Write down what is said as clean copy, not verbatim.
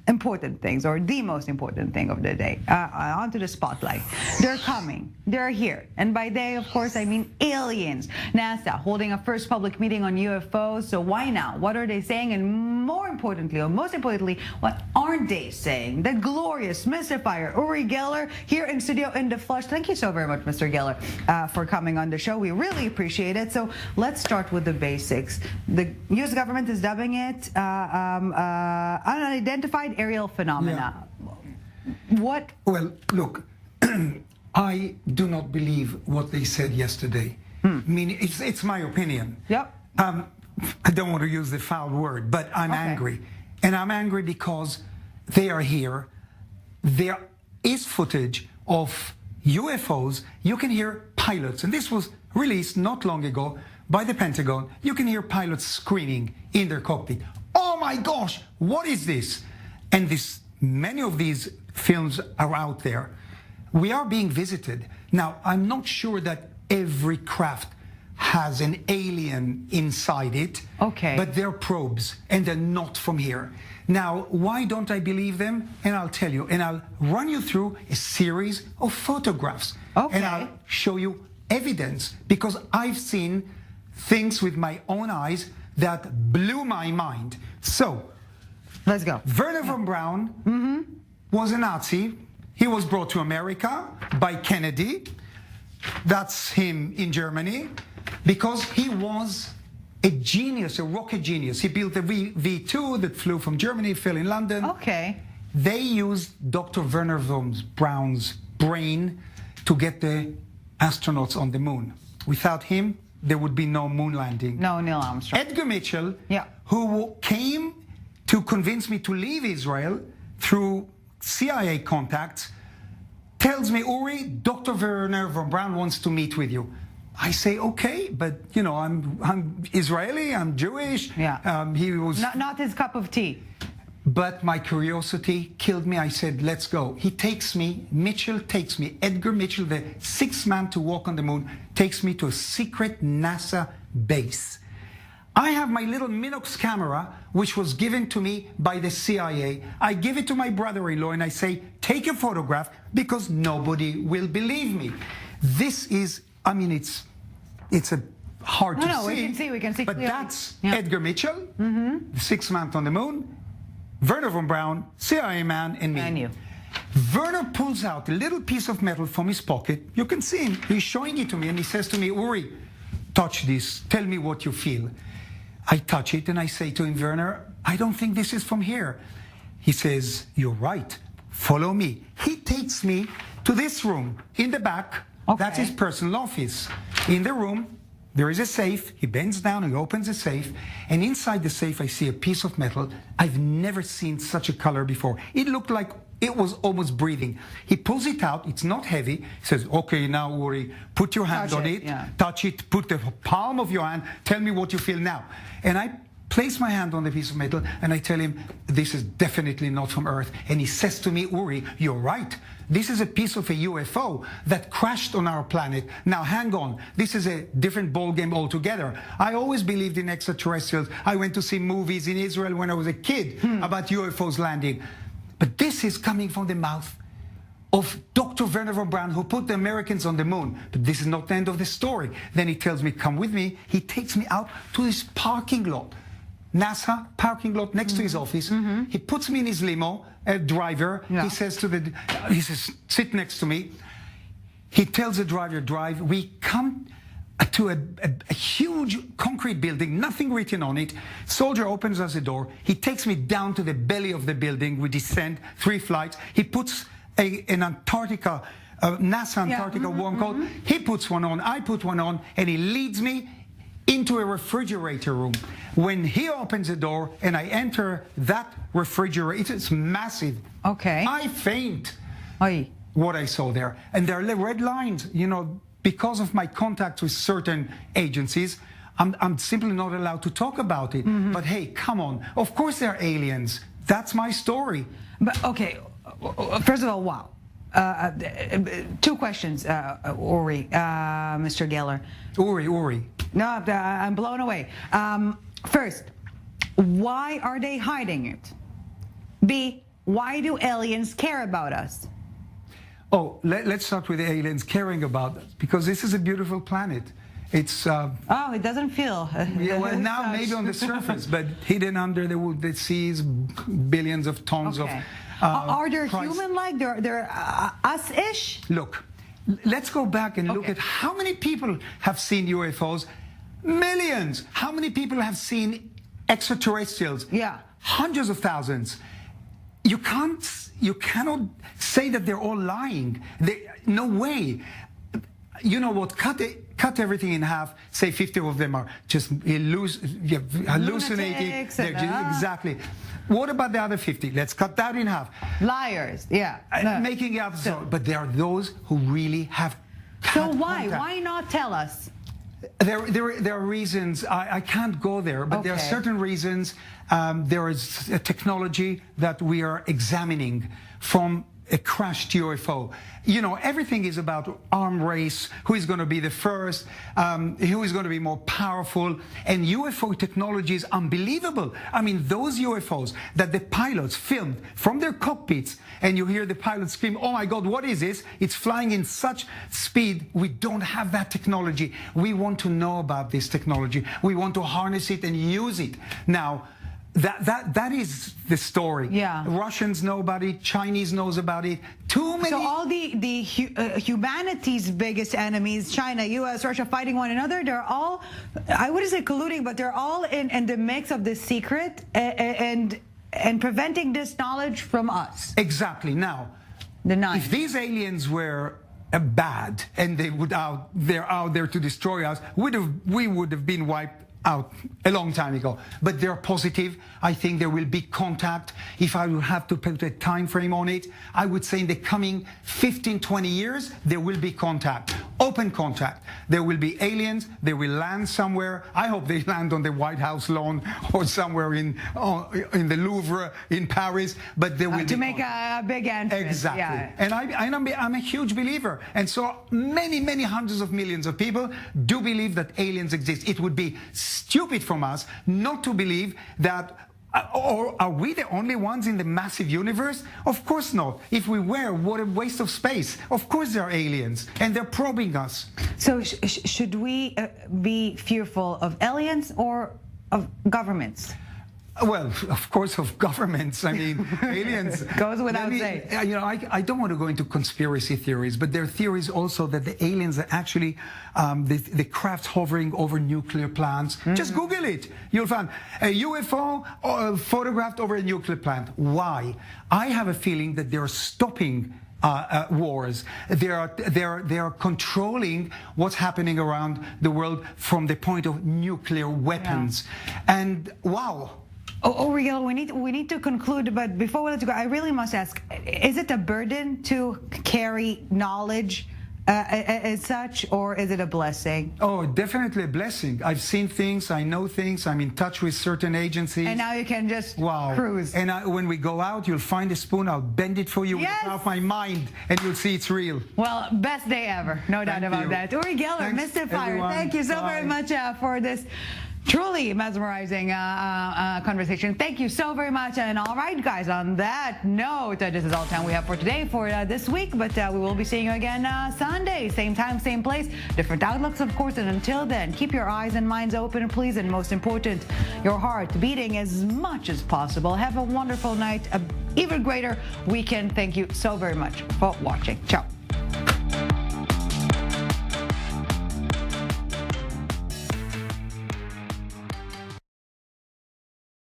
important things, or the most important thing of the day, onto the spotlight. They're coming. They're here. And by they, of course, I mean aliens. NASA holding a first public meeting on UFOs. So why now? What are they saying? And more importantly, or most importantly, what aren't they saying? The glorious mystifier Uri Geller here in studio in the flesh. Thank you so very much, Mr. Geller, for coming on the show. We really appreciate it. So let's start with the basics. The U.S. government is dubbing it unidentified aerial phenomena. Yeah. What? Well, look, I do not believe what they said yesterday. I mean, it's my opinion. Yep. I don't want to use the foul word, but I'm angry. And I'm angry because they are here. There is footage of UFOs. You can hear pilots, and this was released not long ago by the Pentagon. You can hear pilots screaming in their cockpit. Oh my gosh, what is this? And many of these films are out there. We are being visited. Now, I'm not sure that every craft has an alien inside it. Okay. But they're probes, and they're not from here. Now, why don't I believe them? And I'll tell you, and I'll run you through a series of photographs. Okay. And I'll show you evidence, because I've seen things with my own eyes that blew my mind. So, let's go. Werner von Braun was a Nazi. He was brought to America by Kennedy. That's him in Germany, because he was a genius, a rocket genius. He built a V2 that flew from Germany, fell in London. Okay. They used Dr. Werner von Braun's brain to get the astronauts on the moon. Without him, there would be no moon landing. No Neil Armstrong. Edgar Mitchell, yeah, who came to convince me to leave Israel through CIA contacts, tells me, Uri, Dr. Werner von Braun wants to meet with you. I say, okay, but you know, I'm Israeli, I'm Jewish. Yeah. He was not his cup of tea. But my curiosity killed me. I said, let's go. He takes me, Mitchell takes me, Edgar Mitchell, the sixth man to walk on the moon, takes me to a secret NASA base. I have my little Minox camera, which was given to me by the CIA. I give it to my brother-in-law and I say, take a photograph, because nobody will believe me. This is, I mean, it's a hard to see. We can see. But clearly. that's Edgar Mitchell, the sixth man on the moon, Werner von Braun, CIA man, and me. And you. Werner pulls out a little piece of metal from his pocket. You can see him. He's showing it to me, and he says to me, Uri, touch this. Tell me what you feel. I touch it, and I say to him, Werner, I don't think this is from here. He says, you're right. Follow me. He takes me to this room in the back. Okay. That's his personal office. In the room, there is a safe. He bends down, he opens the safe, and inside the safe I see a piece of metal. I've never seen such a color before. It looked like it was almost breathing. He pulls it out. It's not heavy. He says, okay, now, Uri, put your hand on it. Yeah. Touch it. Put the palm of your hand. Tell me what you feel now. And I place my hand on the piece of metal, and I tell him, this is definitely not from Earth. And he says to me, Uri, you're right. This is a piece of a UFO that crashed on our planet. Now, hang on. This is a different ballgame altogether. I always believed in extraterrestrials. I went to see movies in Israel when I was a kid about UFOs landing. But this is coming from the mouth of Dr. Werner von Braun, who put the Americans on the moon. But this is not the end of the story. Then he tells me, come with me. He takes me out to this parking lot. NASA parking lot next to his office. He puts me in his limo, a driver. Yeah. He says, sit next to me. He tells the driver, drive. We come to a huge concrete building, nothing written on it. Soldier opens us a door. He takes me down to the belly of the building. We descend 3 flights. He puts an Antarctica, NASA Antarctica warm coat. He puts one on, I put one on, and he leads me into a refrigerator room. When he opens the door and I enter that refrigerator, it's massive. Okay. I faint. Oy. What I saw there. And there are red lines, you know, because of my contact with certain agencies, I'm simply not allowed to talk about it. But hey, come on. Of course they're aliens. That's my story. But okay, first of all, wow. 2 questions, Uri, Mr. Geller. Uri. No, I'm blown away. First, why are they hiding it? B, why do aliens care about us? Oh, let's start with the aliens caring about us, because this is a beautiful planet. It's oh, it doesn't feel. Yeah, well, now maybe on the surface, but hidden under the seas, billions of tons of. Are there human-like? They're us-ish? Look, let's go back and look at how many people have seen UFOs. Millions. How many people have seen extraterrestrials? Yeah, hundreds of thousands. You cannot say that they're all lying. No way. You know what? Cut everything in half. Say 50 of them are just hallucinating. Exactly. What about the other 50? Let's cut that in half. Liars. Yeah. Making up. But there are those who really have. So why? Contact. Why not tell us? There are reasons. I can't go there, but there are certain reasons. There is a technology that we are examining from a crashed UFO. You know, everything is about arm race, who is going to be the first, who is going to be more powerful, and UFO technology is unbelievable. I mean, those UFOs that the pilots filmed from their cockpits, and you hear the pilots scream, oh my God, what is this? It's flying in such speed. We don't have that technology. We want to know about this technology. We want to harness it and use it. Now, that is the story. Yeah. Russians know about it. Chinese knows about it. Too many. So all the humanity's biggest enemies, China, U.S., Russia, fighting one another. They're all, I wouldn't say colluding, but they're all in the mix of this secret and preventing this knowledge from us. Exactly. Now, if these aliens were bad and they're out there to destroy us, we would have been wiped out a long time ago. But they're positive. I think there will be contact. If I would have to put a time frame on it, I would say in the coming 15, 20 years, there will be contact, open contact. There will be aliens. They will land somewhere. I hope they land on the White House lawn or somewhere in the Louvre in Paris. But there will to make a big entrance. Exactly. Yeah. And I'm a huge believer. And so many hundreds of millions of people do believe that aliens exist. It would be stupid from us not to believe that. Or are we the only ones in the massive universe? Of course not. If we were, what a waste of space. Of course there are aliens, and they're probing us. So should we be fearful of aliens or of governments? Well, of course, of governments. I mean, aliens. Goes without saying. You know, I don't want to go into conspiracy theories, but there are theories also that the aliens are actually the crafts hovering over nuclear plants. Just Google it. You'll find a UFO photographed over a nuclear plant. Why? I have a feeling that they're stopping wars. They are controlling what's happening around the world from the point of nuclear weapons. Yeah. And wow. Oh, Uri Geller, we need to conclude, but before we let you go, I really must ask, is it a burden to carry knowledge as such, or is it a blessing? Oh, definitely a blessing. I've seen things, I know things, I'm in touch with certain agencies. And now you can just cruise. And when we go out, you'll find a spoon, I'll bend it for you without my mind, and you'll see it's real. Well, best day ever, no doubt about that. Uri Geller, Mystifier, thank you so very much for this truly mesmerizing conversation. Thank you so very much. And all right, guys, on that note, this is all the time we have for today, for this week. But we will be seeing you again Sunday, same time, same place, different outlooks, of course. And until then, keep your eyes and minds open, please. And most important, your heart beating as much as possible. Have a wonderful night, an even greater weekend. Thank you so very much for watching. Ciao.